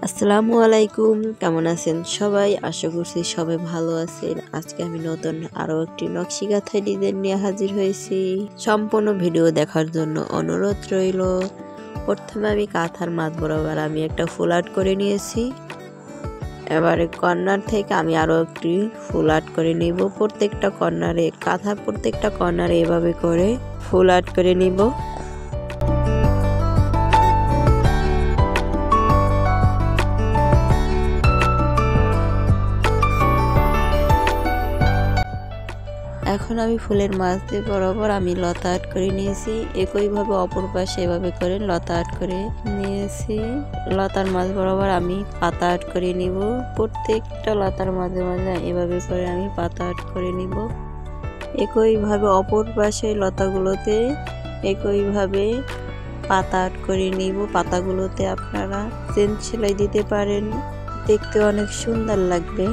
আসসালামু আলাইকুম, কেমন আছেন সবাই? আশা করছি সবাই ভালো আছেন। আজকে আমি নতুন আরো একটি নকশি কাঁথা ডিজাইন নিয়ে হাজির হয়েছি। সম্পূর্ণ ভিডিও দেখার জন্য অনুরোধ রইল। প্রথমে আমি কাঁথার মাঝ বরাবর আমি একটা ফুল আর্ট করে নিয়েছি। এবারে কর্নার থেকে আমি আরো একটি ফুল আর্ট করে নিব। প্রত্যেকটা কর্নারে কাঁথার প্রত্যেকটা কর্নারে এভাবে করে ফুল আর্ট করে নিব। এখন আমি ফুলের মাঝ দিয়ে বরাবর আমি লতা আর্ট করে নিয়েছি। একইভাবে অপর পাশে এভাবে করে লতা আর্ট করে নিয়েছি। লতার মাঝ বরাবর আমি পাতা আর্ট করে নিব। প্রত্যেকটা লতার মাঝে মাঝে এভাবে করে আমি পাতা আর্ট করে নিব। একইভাবে অপর পাশে লতাগুলোতে একইভাবে পাতা আর্ট করে নিব। পাতাগুলোতে আপনারা চেন সেলাই দিতে পারেন, দেখতে অনেক সুন্দর লাগবে।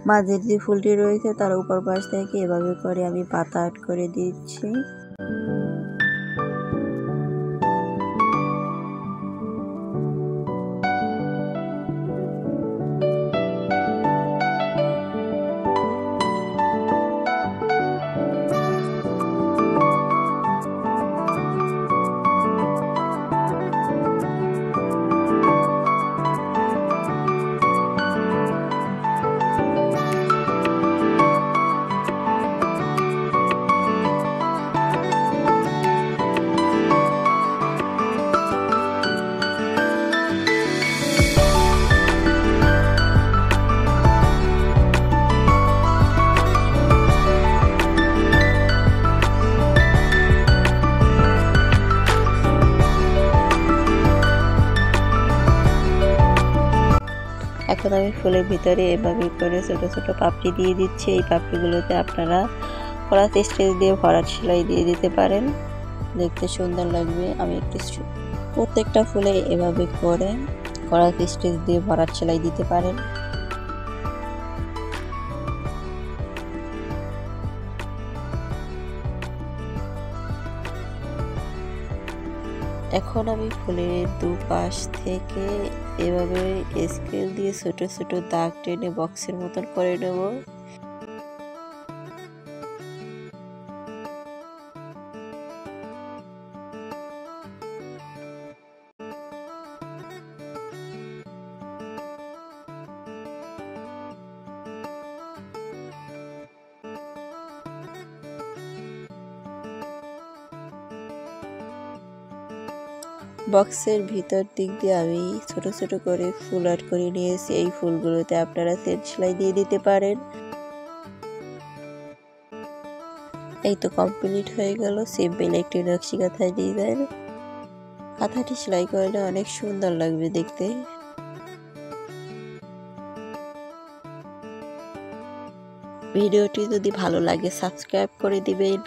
মাঝের যে ফুলটি রয়েছে তার উপর পাশ থেকে এভাবে করে আমি পাতা আর্ট করে দিচ্ছি। এখন আমি ফুলের ভিতরে এভাবে করে ছোট ছোট পাপড়ি দিয়ে দিচ্ছি। এই পাপড়িগুলোতে আপনারা কলার স্টিচ দিয়ে ভরাট সেলাই দিয়ে দিতে পারেন, দেখতে সুন্দর লাগবে। আমি প্রত্যেকটা ফুলে এভাবে করে কলার স্টিচ দিয়ে ভরাট সেলাই দিতে পারেন। এখন আমি ফুলের দুপাশ থেকে এভাবে স্কেল দিয়ে ছোট ছোট দাগ টেনে বক্সের মতন করে নেব। বক্সের ভিতর দিক দিয়ে আমি ছোট ছোট করে ফুল আর্ট করে নিয়েছি। এই ফুলগুলোতে আপনারা চেন সেলাই দিয়ে দিতে পারেন। এই তো কমপ্লিট হয়ে গেল সিম্পল একটি নকশি কাঁথা ডিজাইন। কাঁথাটি সেলাই করলে অনেক সুন্দর লাগবে দেখতে। ভিডিওটি যদি ভালো লাগে সাবস্ক্রাইব করে দিবেন।